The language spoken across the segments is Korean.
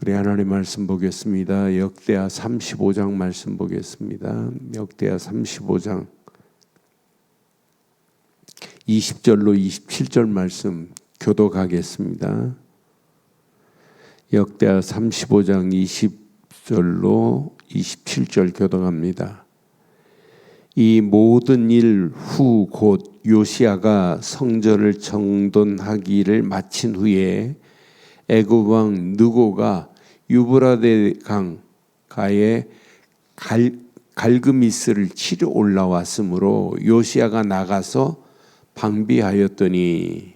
우리 하나님 말씀 보겠습니다. 역대하 35장 말씀 보겠습니다. 역대하 35장 20절로 27절 말씀 교독하겠습니다. 역대하 35장 20절로 27절 교독합니다. 이 모든 일 후 곧 요시야가 성전을 정돈하기를 마친 후에 애굽 왕 느고가 유브라데 강가에 갈그미스를 치러 올라왔으므로 요시야가 나가서 방비하였더니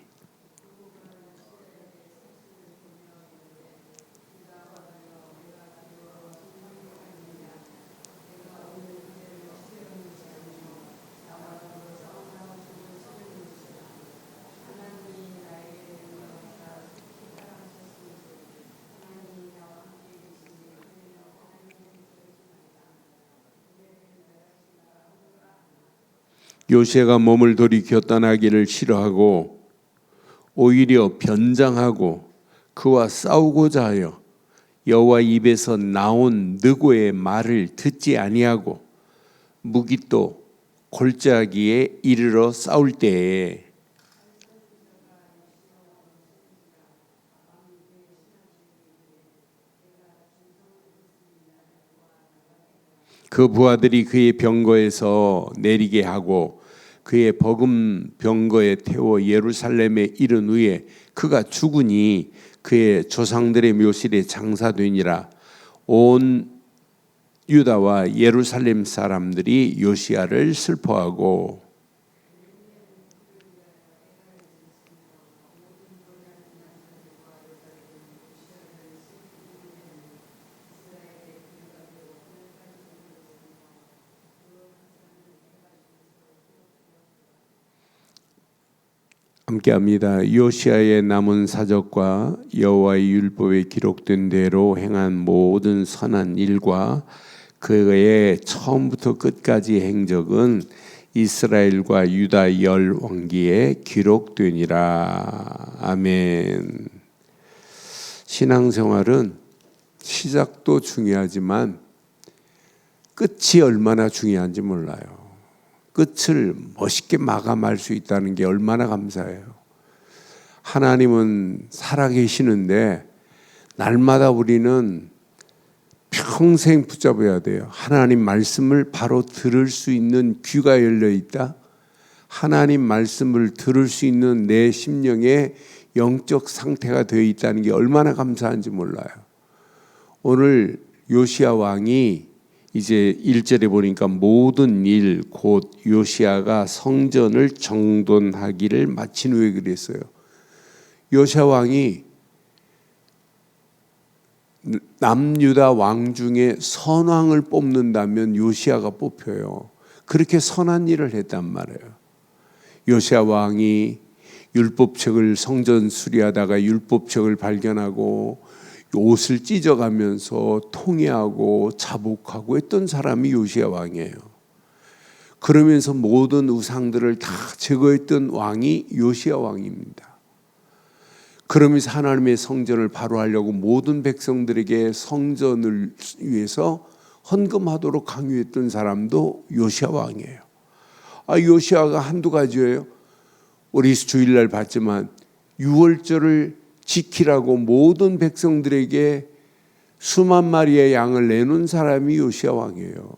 요시야가 몸을 돌이켜 떠나기를 싫어하고 오히려 변장하고 그와 싸우고자 하여 여호와 입에서 나온 느고의 말을 듣지 아니하고 무기또 골짜기에 이르러 싸울 때에 그 부하들이 그의 병거에서 내리게 하고 그의 버금 병거에 태워 예루살렘에 이른 후에 그가 죽으니 그의 조상들의 묘실에 장사되니라. 온 유다와 예루살렘 사람들이 요시야를 슬퍼하고 함께합니다. 요시야의 남은 사적과 여호와의 율법에 기록된 대로 행한 모든 선한 일과 그의 처음부터 끝까지 행적은 이스라엘과 유다 열 왕기에 기록되니라. 아멘. 신앙생활은 시작도 중요하지만 끝이 얼마나 중요한지 몰라요. 끝을 멋있게 마감할 수 있다는 게 얼마나 감사해요. 하나님은 살아계시는데 날마다 우리는 평생 붙잡아야 돼요. 하나님 말씀을 바로 들을 수 있는 귀가 열려 있다. 하나님 말씀을 들을 수 있는 내 심령의 영적 상태가 되어 있다는 게 얼마나 감사한지 몰라요. 오늘 요시야 왕이 이제 1절에 보니까 모든 일 곧 요시야가 성전을 정돈하기를 마친 후에 그랬어요. 요시야 왕이 남유다 왕 중에 선왕을 뽑는다면 요시야가 뽑혀요. 그렇게 선한 일을 했단 말이에요. 요시야 왕이 율법책을 성전 수리하다가 율법책을 발견하고 옷을 찢어가면서 통회하고 자복하고 했던 사람이 요시야 왕이에요. 그러면서 모든 우상들을 다 제거했던 왕이 요시야 왕입니다. 그러면서 하나님의 성전을 바로 하려고 모든 백성들에게 성전을 위해서 헌금하도록 강요했던 사람도 요시야 왕이에요. 요시야가 한두 가지예요. 우리 주일날 봤지만 유월절을 지키라고 모든 백성들에게 수만 마리의 양을 내놓은 사람이 요시야 왕이에요.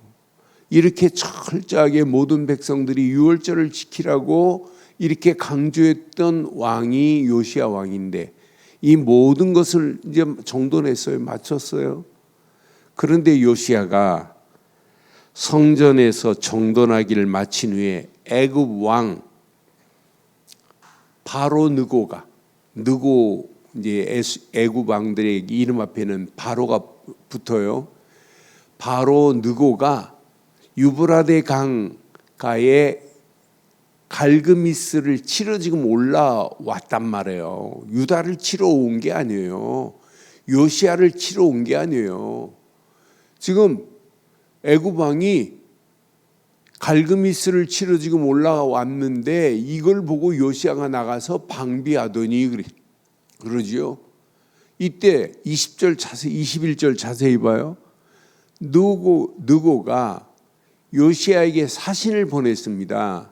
이렇게 철저하게 모든 백성들이 유월절을 지키라고 이렇게 강조했던 왕이 요시야 왕인데 이 모든 것을 이제 정돈했어요. 마쳤어요. 그런데 요시야가 성전에서 정돈하기를 마친 후에 애굽 왕 바로 느고 이제 애굽 왕들의 이름 앞에는 바로가 붙어요. 바로 느고가 유브라데 강가에 갈그미스를 치러 지금 올라왔단 말이에요. 유다를 치러 온 게 아니에요. 요시야를 치러 온 게 아니에요. 지금 애굽 왕이 갈그미스를 치러 지금 올라왔는데 이걸 보고 요시야가 나가서 방비하더니 그러지요. 이때 20절 자세히 21절 자세히 봐요. 느고가 요시야에게 사신을 보냈습니다.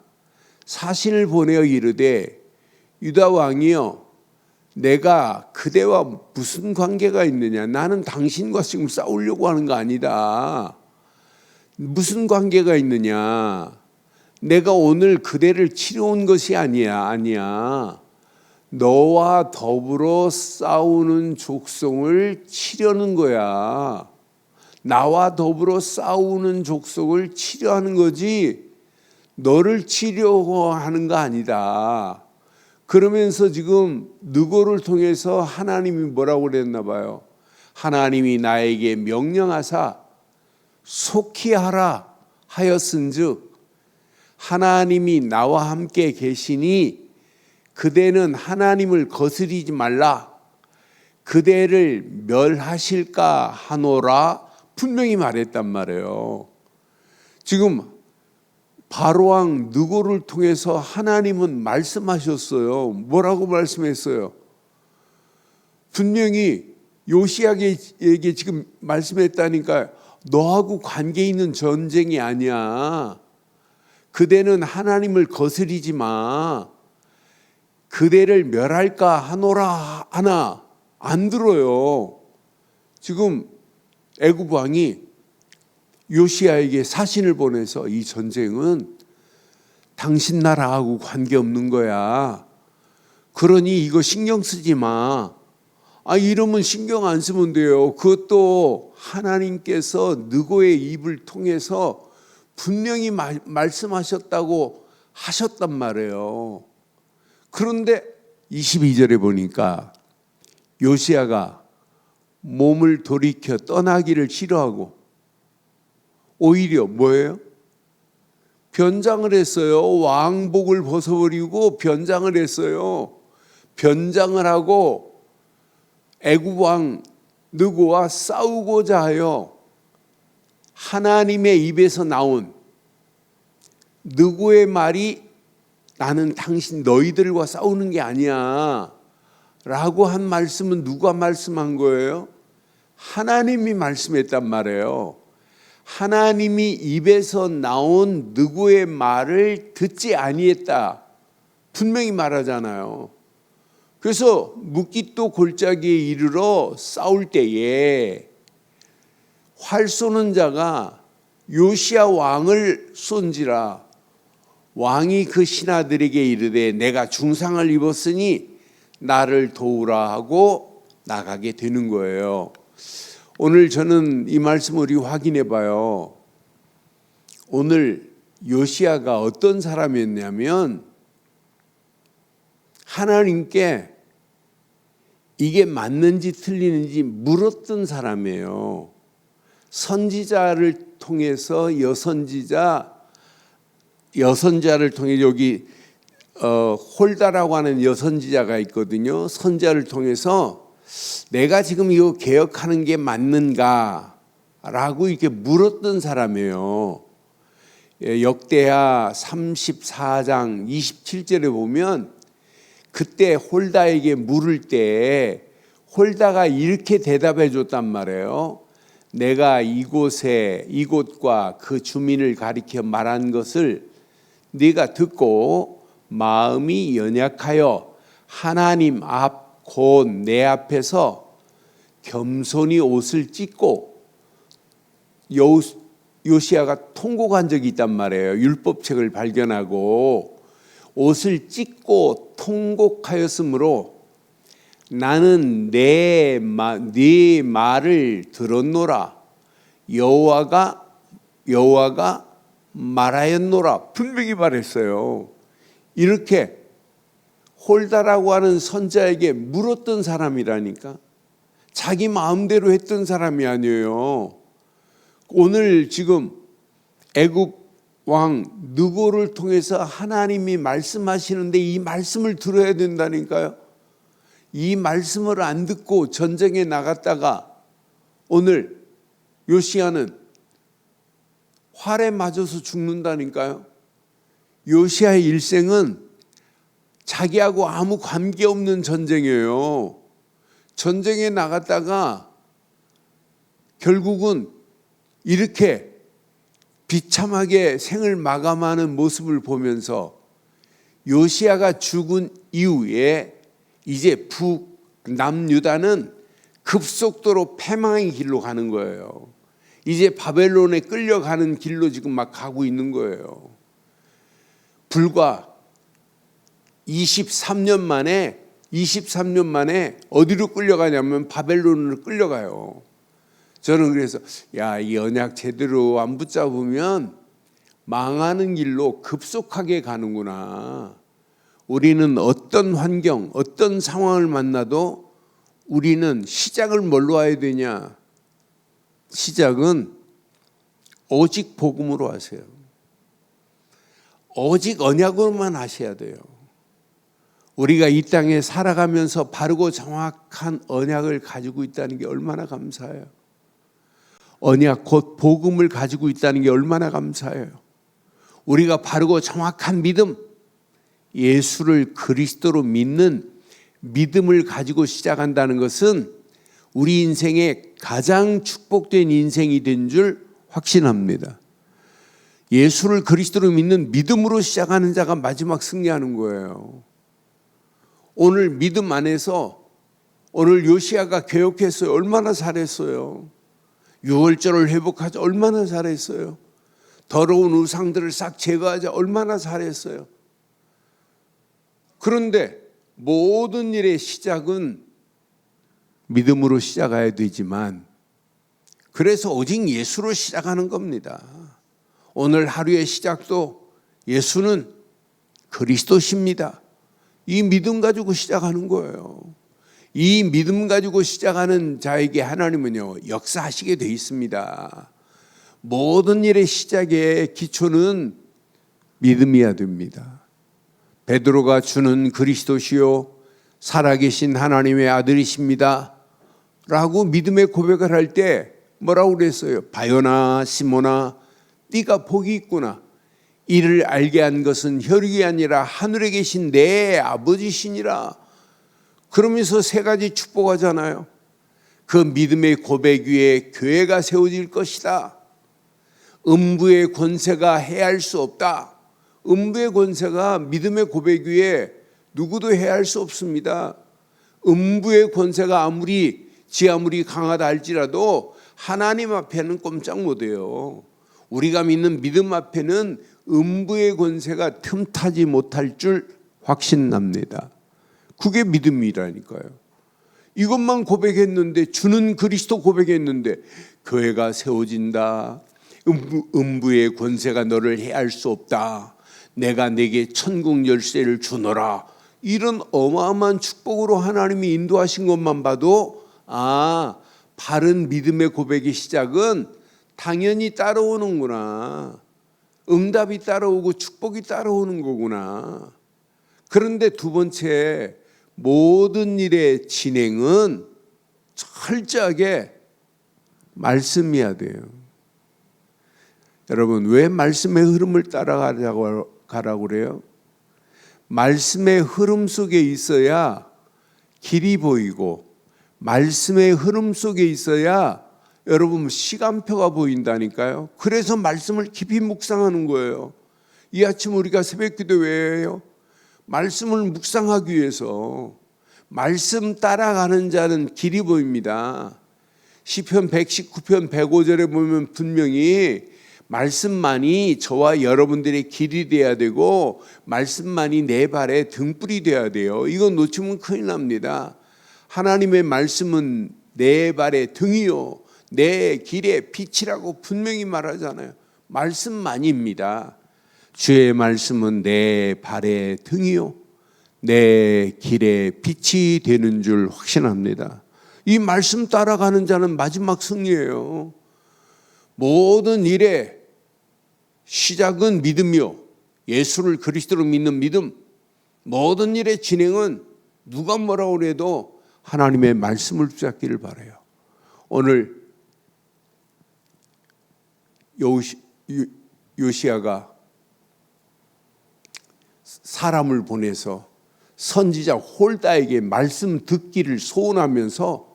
사신을 보내어 이르되 유다 왕이여 내가 그대와 무슨 관계가 있느냐? 나는 당신과 지금 싸우려고 하는 거 아니다. 무슨 관계가 있느냐? 내가 오늘 그대를 치러 온 것이 아니야. 너와 더불어 싸우는 족속을 치려는 거야. 나와 더불어 싸우는 족속을 치려 하는 거지 너를 치려고 하는 거 아니다. 그러면서 지금 느고를 통해서 하나님이 뭐라고 그랬나 봐요. 하나님이 나에게 명령하사 속히 하라 하였은즉 하나님이 나와 함께 계시니 그대는 하나님을 거스리지 말라. 그대를 멸하실까 하노라 분명히 말했단 말이에요. 지금 바로왕 느고를 통해서 하나님은 말씀하셨어요. 뭐라고 말씀했어요? 분명히 요시야에게 지금 말씀했다니까 너하고 관계 있는 전쟁이 아니야. 그대는 하나님을 거스리지 마. 그대를 멸할까 하노라 하나 안 들어요. 지금 애굽 왕이 요시야에게 사신을 보내서 이 전쟁은 당신 나라하고 관계없는 거야. 그러니 이거 신경 쓰지 마. 이러면 신경 안 쓰면 돼요. 그것도 하나님께서 느고의 입을 통해서 분명히 말씀하셨다고 하셨단 말이에요. 그런데 22절에 보니까 요시야가 몸을 돌이켜 떠나기를 싫어하고 오히려 뭐예요? 변장을 했어요. 왕복을 벗어버리고 변장을 했어요. 변장을 하고 애굽 왕 느고와 싸우고자 하여 하나님의 입에서 나온 느고의 말이 나는 당신 너희들과 싸우는 게 아니야 라고 한 말씀은 누가 말씀한 거예요? 하나님이 말씀했단 말이에요. 하나님이 입에서 나온 느고의 말을 듣지 아니했다 분명히 말하잖아요. 그래서 묵깃도 골짜기에 이르러 싸울 때에 활 쏘는 자가 요시야 왕을 쏜지라 왕이 그 신하들에게 이르되 내가 중상을 입었으니 나를 도우라 하고 나가게 되는 거예요. 오늘 저는 이 말씀을 우리 확인해 봐요. 오늘 요시야가 어떤 사람이었냐면 하나님께 이게 맞는지 틀리는지 물었던 사람이에요. 선지자를 통해서 여선자를 통해 여기 홀다라고 하는 여선지자가 있거든요. 선자를 통해서 내가 지금 이거 개혁하는 게 맞는가? 라고 이렇게 물었던 사람이에요. 역대하 34장 27절에 보면 그때 홀다에게 물을 때 홀다가 이렇게 대답해 줬단 말이에요. 내가 이곳과 그 주민을 가리켜 말한 것을 네가 듣고 마음이 연약하여 하나님 앞 곧 내 앞에서 겸손히 옷을 찢고 요시야가 통곡한 적이 있단 말이에요. 율법책을 발견하고 옷을 찢고 통곡하였으므로 나는 네 말을 들었노라. 여호와가 말하였노라. 분명히 말했어요. 이렇게 홀다라고 하는 선자에게 물었던 사람이라니까. 자기 마음대로 했던 사람이 아니에요. 오늘 지금 애굽 왕 느고를 통해서 하나님이 말씀하시는데 이 말씀을 들어야 된다니까요. 이 말씀을 안 듣고 전쟁에 나갔다가 오늘 요시야는 활에 맞아서 죽는다니까요. 요시야의 일생은 자기하고 아무 관계없는 전쟁이에요. 전쟁에 나갔다가 결국은 이렇게 비참하게 생을 마감하는 모습을 보면서 요시야가 죽은 이후에 이제 북남유다는 급속도로 패망의 길로 가는 거예요. 이제 바벨론에 끌려가는 길로 지금 막 가고 있는 거예요. 불과 23년 만에 어디로 끌려가냐면 바벨론으로 끌려가요. 저는 그래서 이 언약 제대로 안 붙잡으면 망하는 길로 급속하게 가는구나. 우리는 어떤 환경, 어떤 상황을 만나도 우리는 시작을 뭘로 해야 되냐? 시작은 오직 복음으로 하세요. 오직 언약으로만 하셔야 돼요. 우리가 이 땅에 살아가면서 바르고 정확한 언약을 가지고 있다는 게 얼마나 감사해요. 언약 곧 복음을 가지고 있다는 게 얼마나 감사해요. 우리가 바르고 정확한 믿음, 예수를 그리스도로 믿는 믿음을 가지고 시작한다는 것은 우리 인생의 가장 축복된 인생이 된 줄 확신합니다. 예수를 그리스도로 믿는 믿음으로 시작하는 자가 마지막 승리하는 거예요. 오늘 믿음 안에서 오늘 요시야가 개혁했어요. 얼마나 잘했어요. 유월절을 회복하자 얼마나 잘했어요. 더러운 우상들을 싹 제거하자 얼마나 잘했어요. 그런데 모든 일의 시작은 믿음으로 시작해야 되지만 그래서 오직 예수로 시작하는 겁니다. 오늘 하루의 시작도 예수는 그리스도십니다. 이 믿음 가지고 시작하는 거예요. 이 믿음 가지고 시작하는 자에게 하나님은요 역사하시게 돼 있습니다. 모든 일의 시작의 기초는 믿음이어야 됩니다. 베드로가 주는 그리스도시요 살아계신 하나님의 아들이십니다 라고 믿음의 고백을 할 때 뭐라고 그랬어요? 바요나 시모나 네가 복이 있구나. 이를 알게 한 것은 혈육이 아니라 하늘에 계신 내 아버지시니라. 그러면서 세 가지 축복하잖아요. 그 믿음의 고백 위에 교회가 세워질 것이다. 음부의 권세가 해할 수 없다. 음부의 권세가 믿음의 고백 위에 누구도 해할 수 없습니다. 음부의 권세가 아무리 강하다 할지라도 하나님 앞에는 꼼짝 못해요. 우리가 믿는 믿음 앞에는 음부의 권세가 틈타지 못할 줄 확신납니다. 그게 믿음이라니까요. 이것만 고백했는데 주는 그리스도 고백했는데 교회가 세워진다. 음부의 권세가 너를 해할 수 없다. 내가 내게 천국 열쇠를 주노라. 이런 어마어마한 축복으로 하나님이 인도하신 것만 봐도 바른 믿음의 고백의 시작은 당연히 따라오는구나. 응답이 따라오고 축복이 따라오는 거구나. 그런데 두 번째, 모든 일의 진행은 철저하게 말씀이어야 돼요. 여러분, 왜 말씀의 흐름을 따라가라고 그래요? 말씀의 흐름 속에 있어야 길이 보이고 말씀의 흐름 속에 있어야 여러분 시간표가 보인다니까요. 그래서 말씀을 깊이 묵상하는 거예요. 이 아침 우리가 새벽기도 왜 해요? 말씀을 묵상하기 위해서. 말씀 따라가는 자는 길이 보입니다. 시편 119편 105절에 보면 분명히 말씀만이 저와 여러분들의 길이 돼야 되고 말씀만이 내 발의 등불이 돼야 돼요. 이거 놓치면 큰일 납니다. 하나님의 말씀은 내 발의 등이요 내 길의 빛이라고 분명히 말하잖아요. 말씀만입니다. 주의 말씀은 내 발의 등이요 내 길의 빛이 되는 줄 확신합니다. 이 말씀 따라가는 자는 마지막 승리예요. 모든 일의 시작은 믿음이요 예수를 그리스도로 믿는 믿음. 모든 일의 진행은 누가 뭐라고 해도 하나님의 말씀을 붙잡기를 바라요. 오늘 요시야가 사람을 보내서 선지자 홀다에게 말씀 듣기를 소원하면서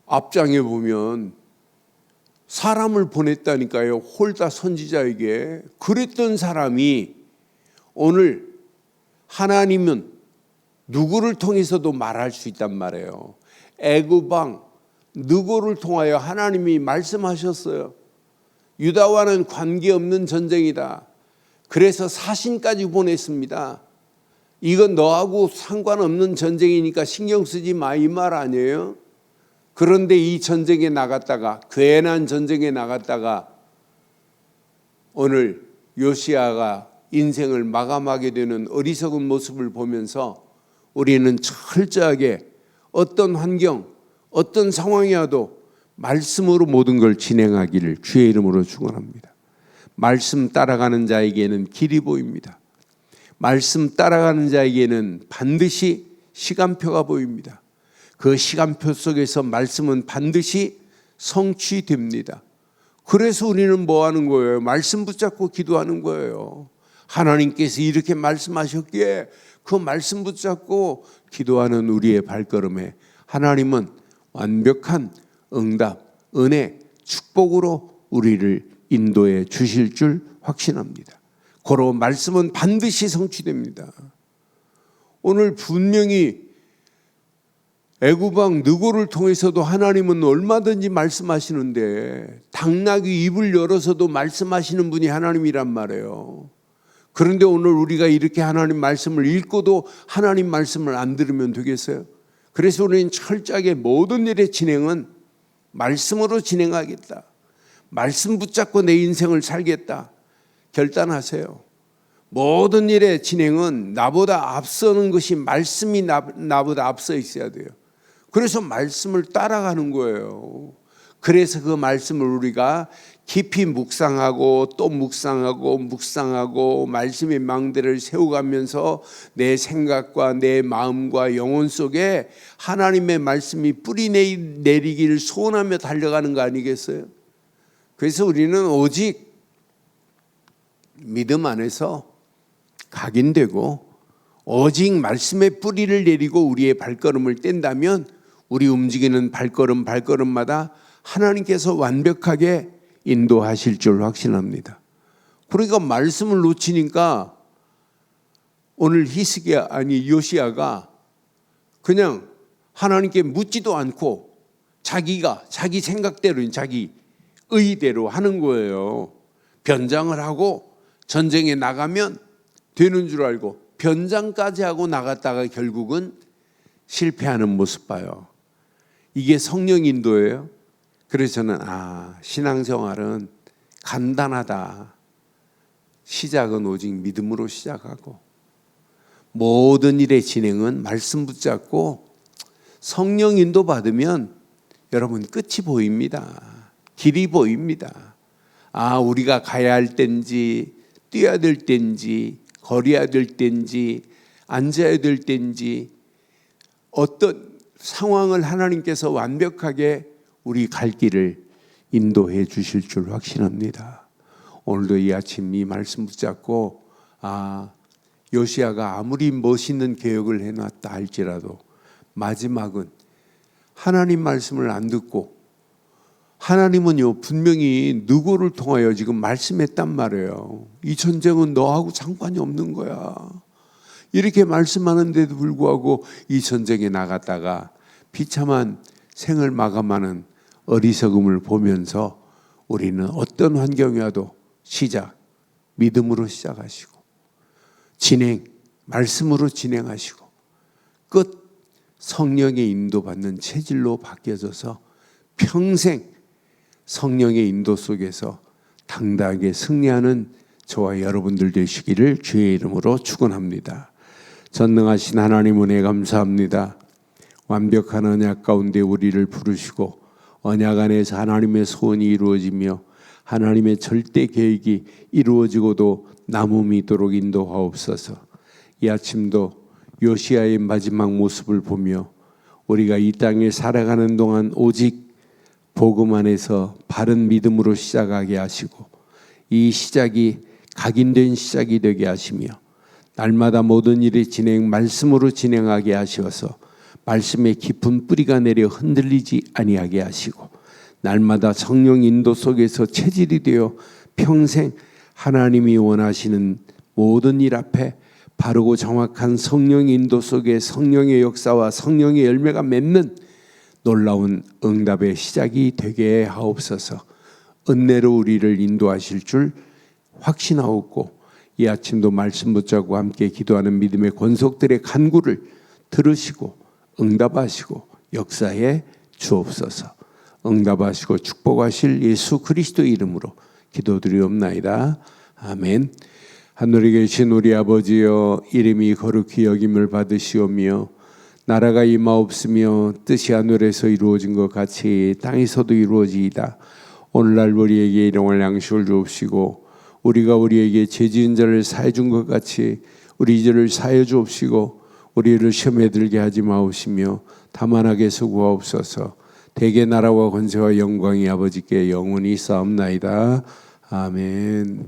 앞장에 보면 사람을 보냈다니까요. 홀다 선지자에게. 그랬던 사람이 오늘 하나님은 누구를 통해서도 말할 수 있단 말이에요. 애굽 왕 느고를 통하여 하나님이 말씀하셨어요. 유다와는 관계없는 전쟁이다. 그래서 사신까지 보냈습니다. 이건 너하고 상관없는 전쟁이니까 신경 쓰지 마, 이 말 아니에요? 그런데 이 전쟁에 나갔다가, 괜한 전쟁에 나갔다가 오늘 요시야가 인생을 마감하게 되는 어리석은 모습을 보면서 우리는 철저하게 어떤 환경, 어떤 상황이 와도 말씀으로 모든 걸 진행하기를 주의 이름으로 축원합니다. 말씀 따라가는 자에게는 길이 보입니다. 말씀 따라가는 자에게는 반드시 시간표가 보입니다. 그 시간표 속에서 말씀은 반드시 성취됩니다. 그래서 우리는 뭐 하는 거예요? 말씀 붙잡고 기도하는 거예요. 하나님께서 이렇게 말씀하셨기에 그 말씀 붙잡고 기도하는 우리의 발걸음에 하나님은 완벽한 응답, 은혜, 축복으로 우리를 인도해 주실 줄 확신합니다. 고로 말씀은 반드시 성취됩니다. 오늘 분명히 애굽 왕 느고를 통해서도 하나님은 얼마든지 말씀하시는데 당나귀 입을 열어서도 말씀하시는 분이 하나님이란 말이에요. 그런데 오늘 우리가 이렇게 하나님 말씀을 읽고도 하나님 말씀을 안 들으면 되겠어요? 그래서 우리는 철저하게 모든 일의 진행은 말씀으로 진행하겠다. 말씀 붙잡고 내 인생을 살겠다. 결단하세요. 모든 일의 진행은 나보다 앞서는 것이 말씀이 나보다 앞서 있어야 돼요. 그래서 말씀을 따라가는 거예요. 그래서 그 말씀을 우리가 깊이 묵상하고 또 묵상하고 말씀의 망대를 세워가면서 내 생각과 내 마음과 영혼 속에 하나님의 말씀이 뿌리 내리기를 소원하며 달려가는 거 아니겠어요? 그래서 우리는 오직 믿음 안에서 각인되고 오직 말씀의 뿌리를 내리고 우리의 발걸음을 뗀다면 우리 움직이는 발걸음마다 하나님께서 완벽하게 인도하실 줄 확신합니다. 그러니까 말씀을 놓치니까 오늘 요시야가 그냥 하나님께 묻지도 않고 자기 생각대로 자기 의대로 하는 거예요. 변장을 하고 전쟁에 나가면 되는 줄 알고 변장까지 하고 나갔다가 결국은 실패하는 모습 봐요. 이게 성령 인도예요. 그래서 저는 신앙생활은 간단하다. 시작은 오직 믿음으로 시작하고 모든 일의 진행은 말씀 붙잡고 성령 인도 받으면 여러분 끝이 보입니다. 길이 보입니다. 우리가 가야 할 때인지 뛰어야 될 때인지 걸어야 될 때인지 앉아야 될 때인지 어떤 상황을 하나님께서 완벽하게 우리 갈 길을 인도해 주실 줄 확신합니다. 오늘도 이 아침 이 말씀 붙잡고 요시야가 아무리 멋있는 계획을 해놨다 할지라도 마지막은 하나님 말씀을 안 듣고 하나님은요 분명히 느고를 통하여 지금 말씀했단 말이에요. 이 전쟁은 너하고 상관이 없는 거야. 이렇게 말씀하는데도 불구하고 이 전쟁에 나갔다가 비참한 생을 마감하는 어리석음을 보면서 우리는 어떤 환경이 와도 시작 믿음으로 시작하시고 진행 말씀으로 진행하시고 끝 성령의 인도받는 체질로 바뀌어져서 평생 성령의 인도 속에서 당당하게 승리하는 저와 여러분들 되시기를 주의 이름으로 축원합니다. 전능하신 하나님 은혜 감사합니다. 완벽한 언약 가운데 우리를 부르시고 언약 안에서 하나님의 소원이 이루어지며 하나님의 절대 계획이 이루어지고도 남음이도록 인도하옵소서. 이 아침도 요시야의 마지막 모습을 보며 우리가 이 땅에 살아가는 동안 오직 복음 안에서 바른 믿음으로 시작하게 하시고 이 시작이 각인된 시작이 되게 하시며 날마다 모든 일의 진행 말씀으로 진행하게 하시어서 말씀의 깊은 뿌리가 내려 흔들리지 아니하게 하시고 날마다 성령 인도 속에서 체질이 되어 평생 하나님이 원하시는 모든 일 앞에 바르고 정확한 성령 인도 속에 성령의 역사와 성령의 열매가 맺는 놀라운 응답의 시작이 되게 하옵소서. 은혜로 우리를 인도하실 줄 확신하옵고 이 아침도 말씀 붙잡고 함께 기도하는 믿음의 권속들의 간구를 들으시고 응답하시고 역사해 주옵소서. 응답하시고 축복하실 예수 그리스도 이름으로 기도드리옵나이다. 아멘. 하늘에 계신 우리 아버지여, 이름이 거룩히 여김을 받으시오며 나라가 임하옵으며 뜻이 하늘에서 이루어진 것 같이 땅에서도 이루어지이다. 오늘날 우리에게 일용할 양식을 주옵시고 우리가 우리에게 죄 지은 자를 사해 준 것 같이 우리 죄를 사해 주옵시고 우리를 시험에 들게 하지 마옵시며 다만 악에서 구하옵소서. 대개 나라와 권세와 영광이 아버지께 영원히 쌓옵나이다. 아멘.